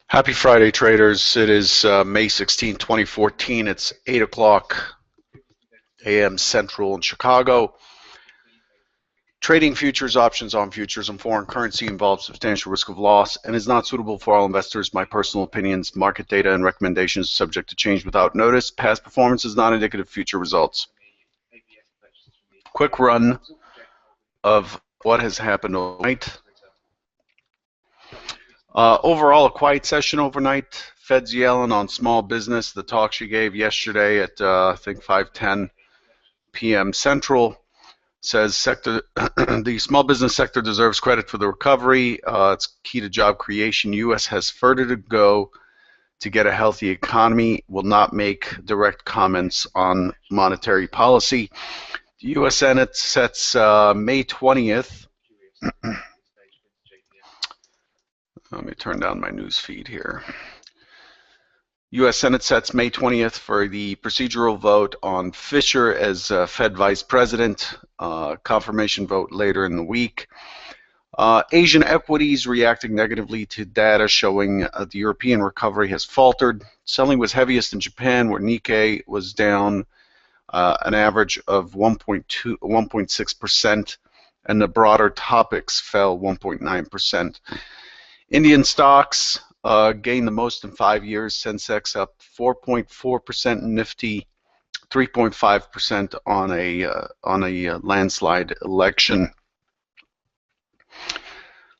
Happy Friday, traders. It is May 16, 2014. It's 8 o'clock a.m. Central in Chicago. Trading futures, options on futures, and foreign currency involves substantial risk of loss and is not suitable for all investors. My personal opinions, market data, and recommendations are subject to change without notice. Past performance is not indicative of future results. Quick run of what has happened overnight. Overall, a quiet session overnight. Fed's yelling on small business. The talk she gave yesterday at I think 5:10 p.m. Central says the small business sector deserves credit for the recovery. It's key to job creation. U.S. has further to go to get a healthy economy. Will not make direct comments on monetary policy. The U.S. Senate sets May 20th. Let me turn down my news feed here. U.S. Senate sets May 20th for the procedural vote on Fisher as Fed Vice President. Confirmation vote later in the week. Asian equities reacting negatively to data showing the European recovery has faltered. Selling was heaviest in Japan, where Nikkei was down an average of 1.6%, and the broader topics fell 1.9%. Indian stocks gained the most in 5 years. Sensex up 4.4%, Nifty 3.5% on a landslide election.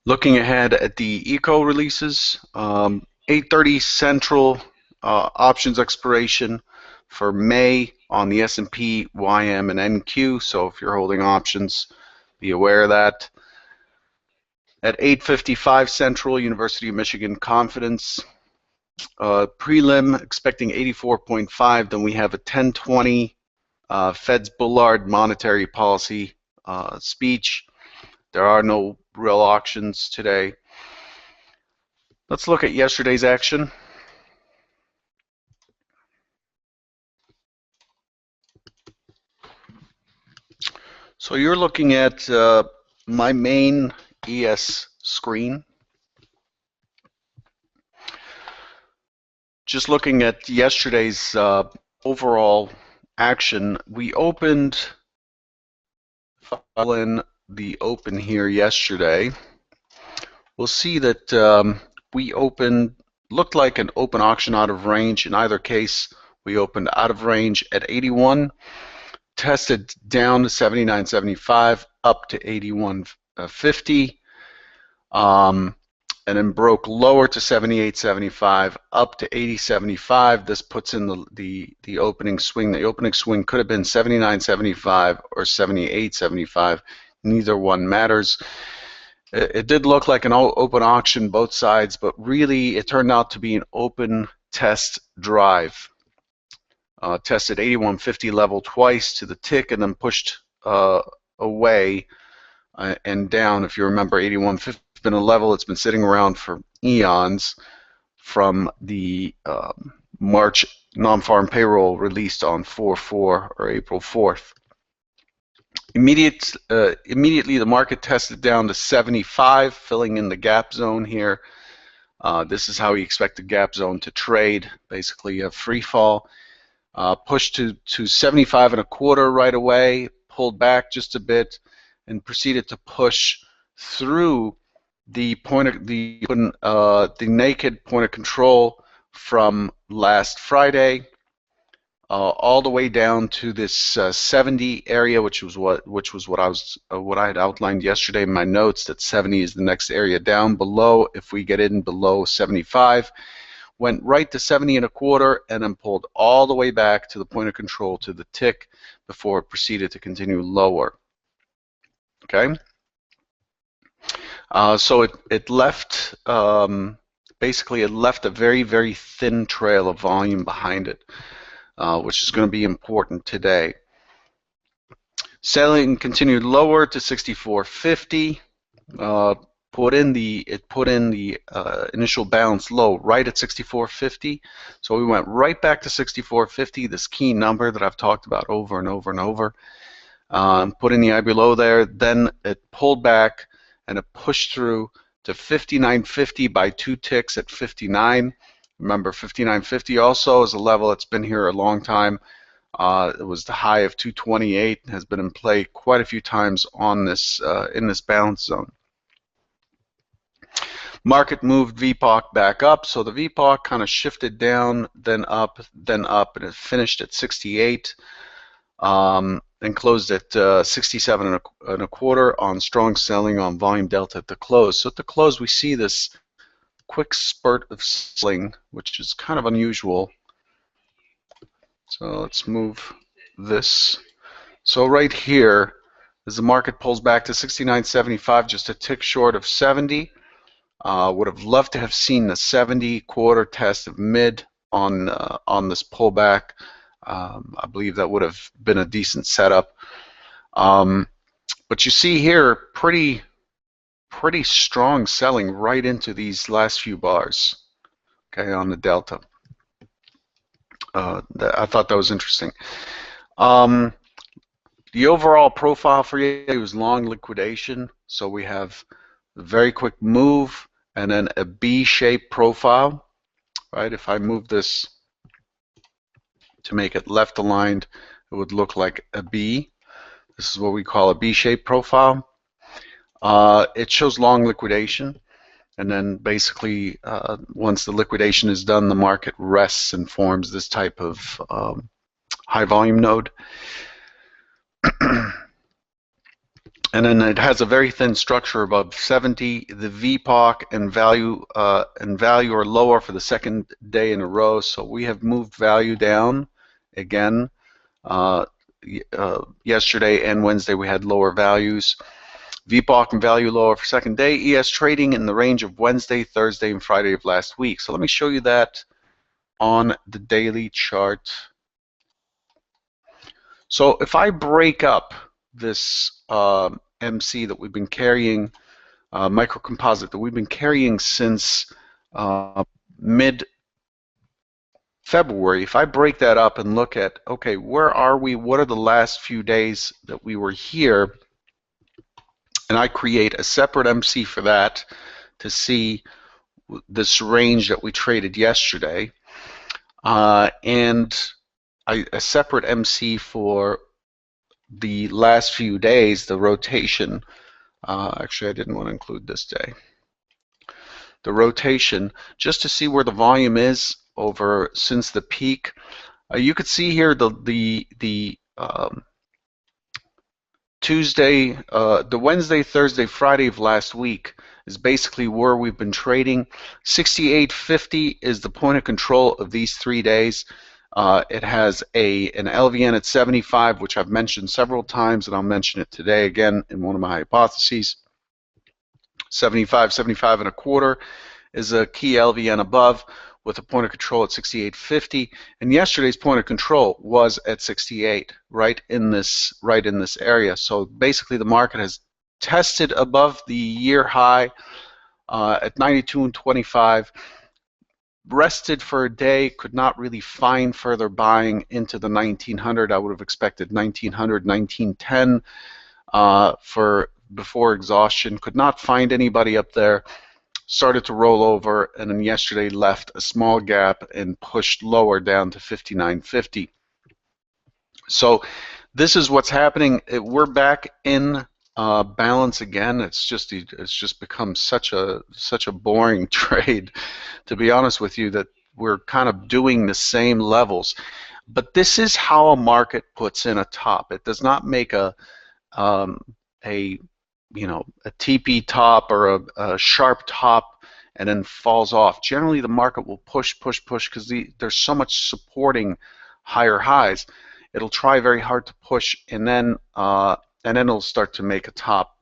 Looking ahead at the eco releases, 8:30 Central options expiration for May on the S&P, YM, and NQ. So if you're holding options, be aware of that. At 8:55 Central, University of Michigan confidence. Prelim expecting 84.5. Then we have a 10:20 Fed's Bullard monetary policy speech. There are no real auctions today. Let's look at yesterday's action. So you're looking at my main ES screen. Just looking at yesterday's overall action, we opened in the open here yesterday. We'll see that we opened, looked like an open auction out of range. In either case, we opened out of range at 81, tested down to 79.75, up to 81.50, and then broke lower to 78.75, up to 80.75. This puts in the opening swing. The opening swing could have been 79.75 or 78.75. Neither one matters. It did look like an open auction, both sides, but really it turned out to be an open test drive. Tested 81.50 level twice to the tick and then pushed away and down. If you remember, 81.50 has been a level it's been sitting around for eons from the March non-farm payroll released on 4/4 or April 4th. Immediately the market tested down to 75, filling in the gap zone here. This is how we expect the gap zone to trade, basically a free fall. Pushed to 75.25 right away, pulled back just a bit, and proceeded to push through the naked point of control from last Friday, all the way down to this 70 area, which was what I had outlined yesterday in my notes, that 70 is the next area down below. If we get in below 75, went right to 70.25 and then pulled all the way back to the point of control to the tick before it proceeded to continue lower. Okay, so it left basically it left a very, very thin trail of volume behind it, which is going to be important today. Selling continued lower to 64.50. Put in the initial balance low right at 64.50. So we went right back to 64.50, this key number that I've talked about over and over and over. Put in the I below there. Then it pulled back and it pushed through to 59.50 by 2 ticks at 59. Remember, 59.50 also is a level that's been here a long time. It was the high of 228, has been in play quite a few times on this in this balance zone. Market moved VPOC back up, so the VPOC kind of shifted down, then up, and it finished at 68 and closed at 67 and a quarter on strong selling on volume delta at the close. So at the close, we see this quick spurt of selling, which is kind of unusual. So let's move this. So right here, as the market pulls back to 69.75, just a tick short of 70. Would have loved to have seen the 70 quarter test of mid on this pullback. I believe that would have been a decent setup. But you see here, pretty strong selling right into these last few bars, okay, on the delta. I thought that was interesting. The overall profile for you was long liquidation, so we have a very quick move and then a B-shaped profile, right? If I move this to make it left aligned, it would look like a B. This is what we call a B-shaped profile. It shows long liquidation, and then basically once the liquidation is done, the market rests and forms this type of high volume node. And then it has a very thin structure above 70. The VPOC and value are lower for the second day in a row. So we have moved value down again. Yesterday and Wednesday we had lower values. VPOC and value lower for second day. ES trading in the range of Wednesday, Thursday, and Friday of last week. So let me show you that on the daily chart. So if I break up this MC that we've been carrying, microcomposite that we've been carrying since mid-February, if I break that up and look at, okay, where are we? What are the last few days that we were here? And I create a separate MC for that to see this range that we traded yesterday, and a separate MC for the last few days, the rotation. Actually, I didn't want to include this day. The rotation, just to see where the volume is over since the peak. You could see here the Tuesday, the Wednesday, Thursday, Friday of last week is basically where we've been trading. 68.50 is the point of control of these 3 days. It has an LVN at 75, which I've mentioned several times, and I'll mention it today again in one of my hypotheses. 75 and a quarter is a key LVN above with a point of control at 68.50, and yesterday's point of control was at 68, right in this area. So basically, the market has tested above the year high at 92.25. Rested for a day, could not really find further buying into the 1900. I would have expected 1900, 1910 for before exhaustion. Could not find anybody up there. Started to roll over, and then yesterday left a small gap and pushed lower down to 59.50. So this is what's happening. We're back in balance again. It's just become such a boring trade, to be honest with you, that we're kind of doing the same levels. But this is how a market puts in a top. It does not make a TP top or a sharp top and then falls off. Generally, the market will push because there's so much supporting higher highs. It'll try very hard to push, and then it'll start to make a top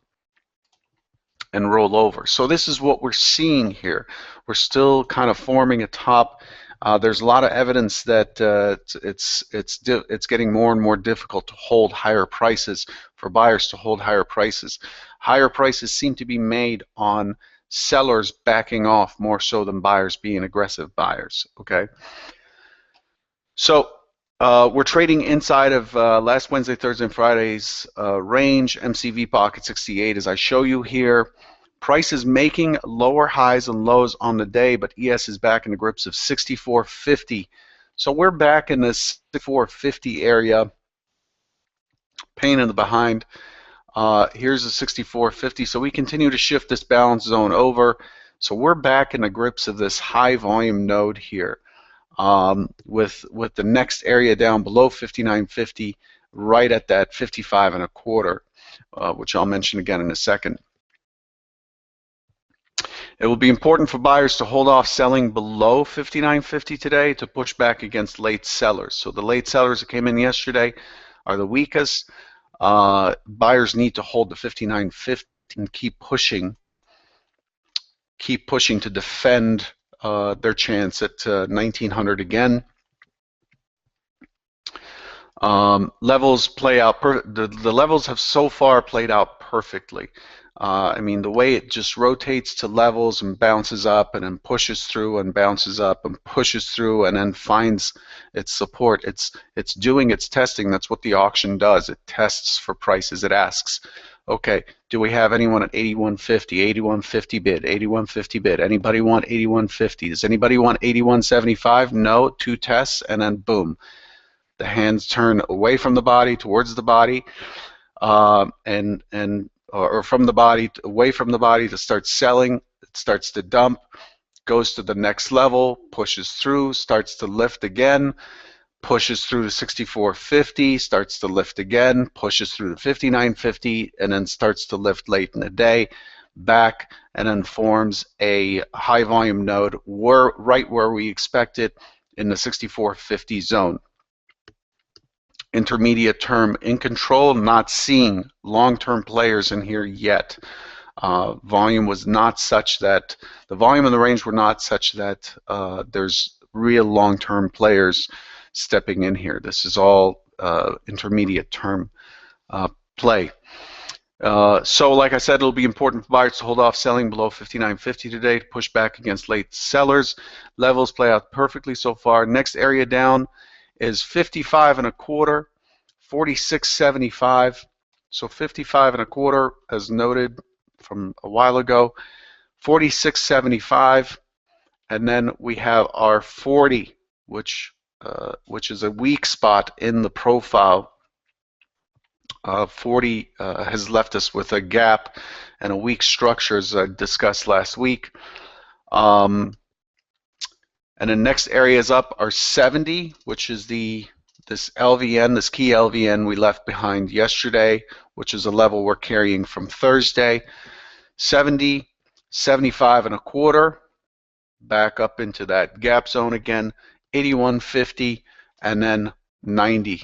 and roll over. So this is what we're seeing here. We're still kind of forming a top. There's a lot of evidence that it's getting more and more difficult to hold higher prices, for buyers to hold higher prices. Higher prices seem to be made on sellers backing off more so than buyers being aggressive buyers. Okay. So we're trading inside of last Wednesday, Thursday, and Friday's range. MCV pocket 68, as I show you here. Price is making lower highs and lows on the day, but ES is back in the grips of 64.50. So we're back in this 64.50 area, pain in the behind. Here's the 64.50. So we continue to shift this balance zone over. So we're back in the grips of this high volume node here, with the next area down below 59.50, right at that 55 and a quarter, which I'll mention again in a second. It will be important for buyers to hold off selling below 59.50 today to push back against late sellers. So the late sellers that came in yesterday are the weakest. Buyers need to hold the 59.50 and keep pushing to defend their chance at 1900 again. Levels play out. The levels have so far played out perfectly. I mean, the way it just rotates to levels and bounces up and then pushes through and bounces up and pushes through and then finds its support. It's doing its testing. That's what the auction does. It tests for prices. It asks, okay, do we have anyone at 81.50, 81.50 bid, 81.50 bid? Anybody want 81.50? Does anybody want 81.75? No. 2 tests, and then boom. The hands turn away from the body towards the body, or from the body away from the body to start selling. It starts to dump, goes to the next level, pushes through, starts to lift again, pushes through to 64.50, starts to lift again, pushes through to 59.50, and then starts to lift late in the day, back, and then forms a high volume node right where we expect it, in the 64.50 zone. Intermediate term in control, not seeing long-term players in here yet. Volume was not such that, the volume and the range were not such that there's real long-term players stepping in here. This is all intermediate term play. So like I said, it'll be important for buyers to hold off selling below 59.50 today to push back against late sellers. Levels play out perfectly so far. Next area down is 55 and a quarter, 46.75. So 55 and a quarter, as noted from a while ago, 46.75, and then we have our 40, which is a weak spot in the profile. 40 has left us with a gap and a weak structure, as I discussed last week. And the next areas up are 70, which is this LVN, this key LVN we left behind yesterday, which is a level we're carrying from Thursday. 70, 75 and a quarter, back up into that gap zone again. 81.50, and then 90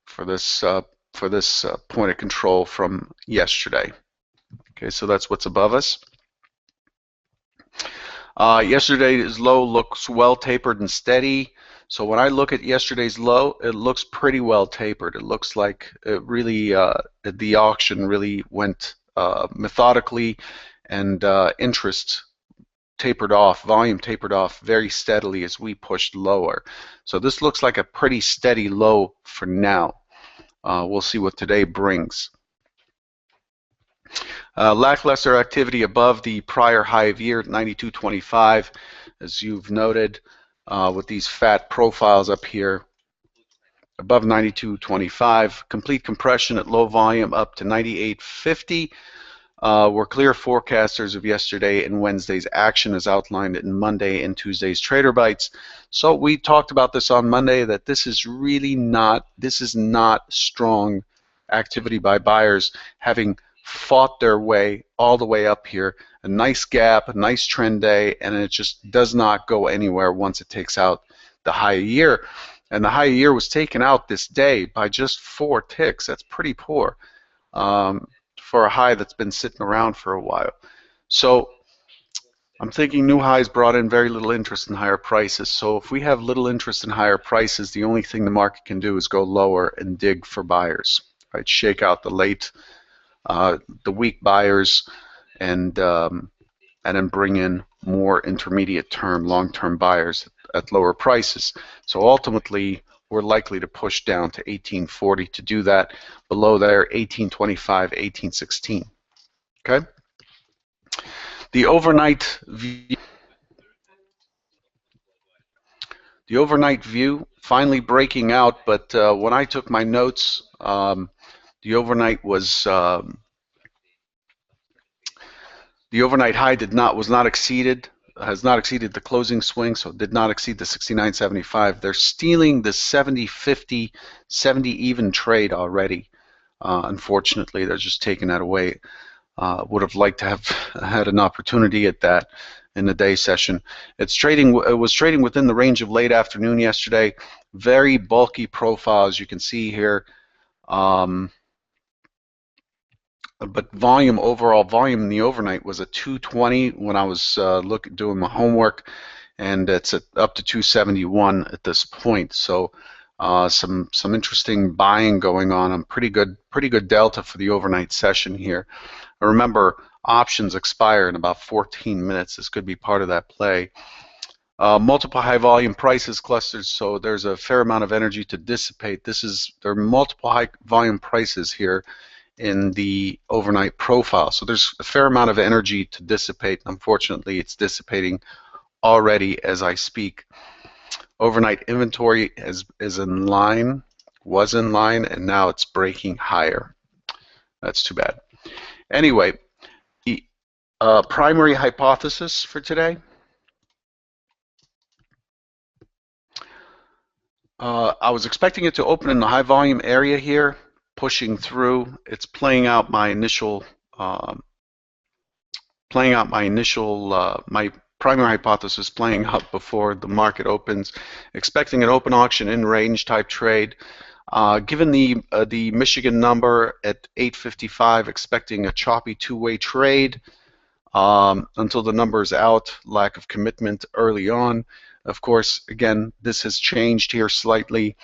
for this point of control from yesterday. Okay, so that's what's above us. Yesterday's low looks well tapered and steady. So when I look at yesterday's low, it looks pretty well tapered. It looks like it really, the auction really went methodically, and interest tapered off, volume tapered off very steadily as we pushed lower. So this looks like a pretty steady low for now. We'll see what today brings. Lackluster activity above the prior high of year at 92.25, as you've noted, with these fat profiles up here above 92.25. Complete compression at low volume up to 98.50. We're clear forecasters of yesterday and Wednesday's action as outlined in Monday and Tuesday's Trader Bites. So we talked about this on Monday, that this is really not, strong activity by buyers, having fought their way all the way up here. A nice gap, a nice trend day, and it just does not go anywhere once it takes out the high year. And the high year was taken out this day by just 4 ticks. That's pretty poor for a high that's been sitting around for a while. So I'm thinking new highs brought in very little interest in higher prices. So if we have little interest in higher prices, the only thing the market can do is go lower and dig for buyers, right? Shake out the weak buyers, and then bring in more intermediate term, long-term buyers at lower prices. So ultimately, we're likely to push down to 1840 to do that. Below there, 1825, 1816. Okay. The overnight view, finally breaking out, but when I took my notes, the overnight was the overnight high was not exceeded, has not exceeded the closing swing, so it did not exceed the 69.75. They're stealing the 70.50, 70 even trade already. Unfortunately, they're just taking that away. Would have liked to have had an opportunity at that in the day session. It was trading within the range of late afternoon yesterday. Very bulky profile, as you can see here. But overall volume in the overnight was at 220 when I was doing my homework, and it's up to 271 at this point. So some interesting buying going on. Pretty good delta for the overnight session here. Remember, options expire in about 14 minutes. This could be part of that play. Multiple high volume prices clusters, so there's a fair amount of energy to dissipate. There are multiple high volume prices here in the overnight profile. So there's a fair amount of energy to dissipate. Unfortunately, it's dissipating already as I speak. Overnight inventory was in line, and now it's breaking higher. That's too bad. Anyway, the primary hypothesis for today. I was expecting it to open in the high volume area here, pushing through. It's playing out my initial, my primary hypothesis playing out before the market opens. Expecting an open auction in range type trade. Given the Michigan number at 855, expecting a choppy two-way trade until the number is out. Lack of commitment early on. Of course, again, this has changed here slightly.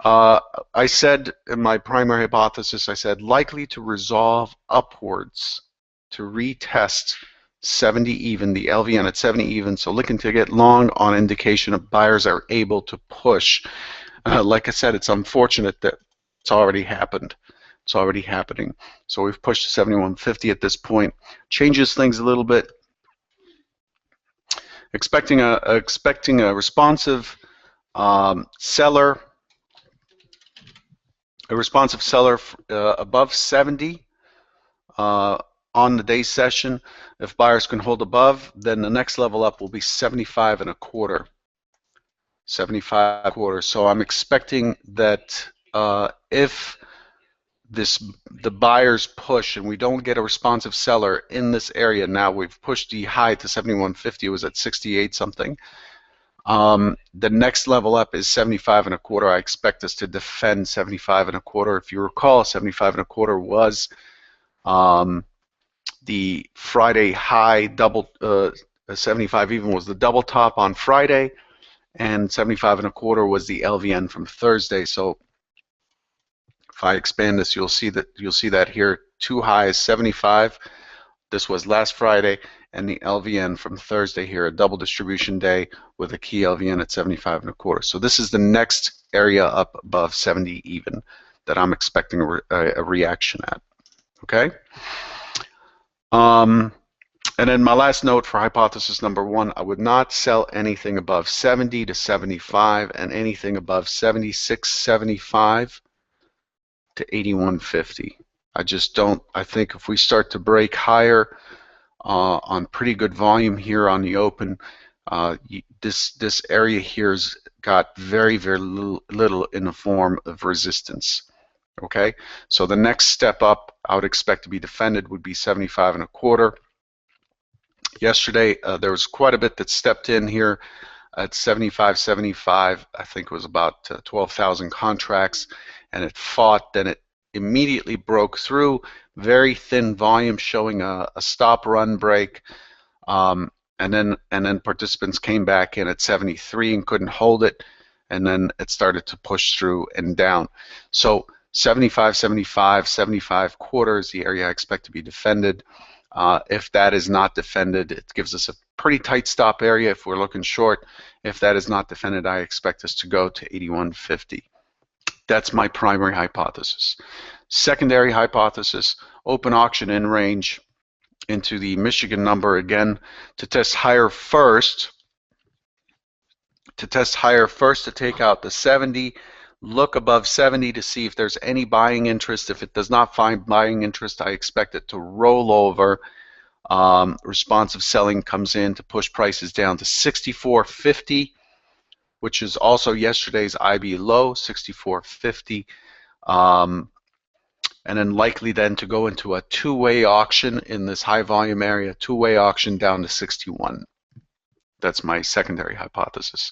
I said in my primary hypothesis, I said likely to resolve upwards to retest 70 even, the LVN at 70 even, so looking to get long on indication of buyers are able to push. Like I said, it's unfortunate that it's already happened. It's already happening. So we've pushed to 71.50 at this point. Changes things a little bit. Expecting a responsive seller. A responsive seller above 70 on the day session. If buyers can hold above, then the next level up will be 75.25. 75.25. So I'm expecting that if the buyers push and we don't get a responsive seller in this area, now we've pushed the high to 71.50. It was at 68 something. The next level up is 75.25. I expect us to defend 75.25. If you recall, 75.25 was the Friday high. 75 even was the double top on Friday, and 75.25 was the LVN from Thursday. So if I expand this, you'll see that here. Two highs, 75. This was last Friday, and the LVN from Thursday here, a double distribution day with a key LVN at 75.25. So this is the next area up above 70 even that I'm expecting a reaction at. Okay. And then my last note for hypothesis number one: I would not sell anything above 70 to 75, and anything above 76.75 to 81.50. I just don't. I think if we start to break higher on pretty good volume here on the open, this area here's got very little in the form of resistance. Okay, so the next step up I would expect to be defended would be 75.25. Yesterday there was quite a bit that stepped in here at 75.75. I think it was about 12,000 contracts, and it fought. Then it immediately broke through. Very thin volume, showing a stop run break, and then participants came back in at 73 and couldn't hold it, and then it started to push through and down. So 75.75, 75.25 is the area I expect to be defended. If that is not defended, it gives us a pretty tight stop area if we're looking short. If that is not defended, I expect us to go to 81.50. That's my primary hypothesis. Secondary hypothesis: open auction in range into the Michigan number again to test higher first. To take out the 70, look above 70 to see if there's any buying interest. If it does not find buying interest, I expect it to roll over. Responsive selling comes in to push prices down to 64.50, which is also yesterday's IB low, 64.50. And then likely then to go into a two-way auction in this high volume area, two-way auction down to 61. That's my secondary hypothesis.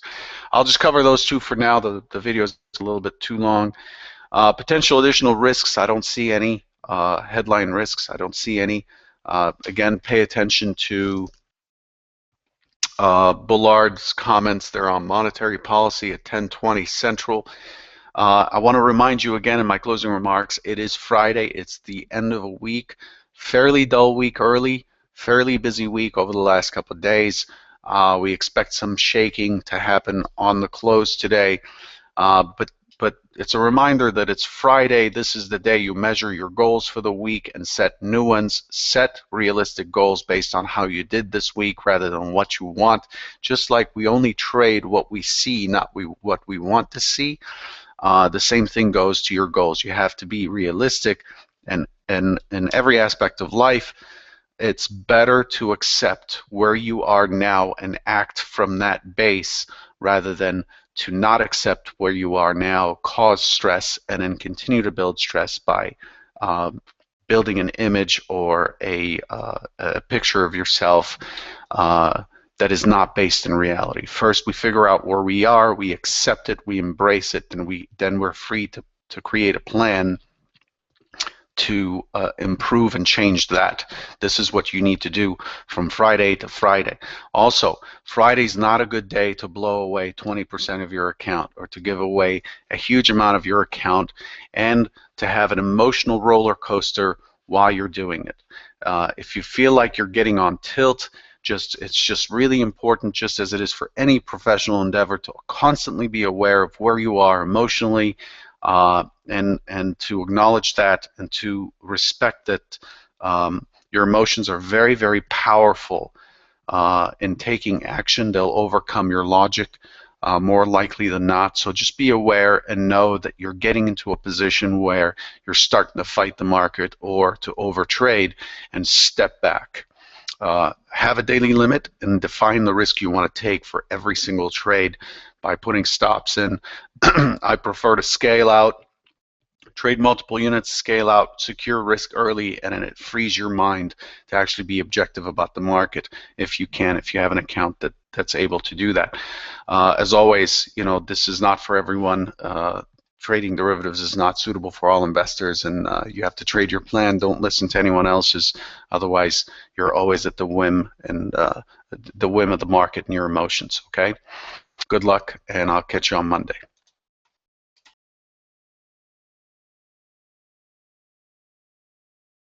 I'll just cover those two for now. The video is a little bit too long. Potential additional risks, I don't see any. Headline risks, I don't see any. Again, pay attention to Bullard's comments there on monetary policy at 10:20 Central. I want to remind you again in my closing remarks, it is Friday. It's the end of a week. Fairly dull week early, fairly busy week over the last couple of days. We expect some shaking to happen on the close today, but it's a reminder that it's Friday. This is the day you measure your goals for the week and set new ones. Set realistic goals based on how you did this week rather than what you want. Just like we only trade what we see, not what we want to see. The same thing goes to your goals. You have to be realistic, and in every aspect of life, it's better to accept where you are now and act from that base rather than to not accept where you are now, cause stress, and then continue to build stress by building an image or a picture of yourself that is not based in reality. First, we figure out where we are, we accept it, we embrace it, and then we're free to create a plan to improve and change that. This is what you need to do from Friday to Friday. Also, Friday's not a good day to blow away 20% of your account or to give away a huge amount of your account and to have an emotional roller coaster while you're doing it. If you feel like you're getting on tilt, it's just really important, just as it is for any professional endeavor, to constantly be aware of where you are emotionally, and to acknowledge that and to respect that your emotions are very, very powerful in taking action. They'll overcome your logic more likely than not. So just be aware and know that you're getting into a position where you're starting to fight the market or to overtrade, and step back. Have a daily limit and define the risk you want to take for every single trade by putting stops in. I prefer to scale out, trade multiple units, scale out, secure risk early, and then it frees your mind to actually be objective about the market if you can, if you have an account that's able to do that. As always, this is not for everyone. Trading derivatives is not suitable for all investors, and you have to trade your plan. Don't listen to anyone else's. Otherwise, you're always at the whim and the whim of the market and your emotions. Okay? Good luck, and I'll catch you on Monday.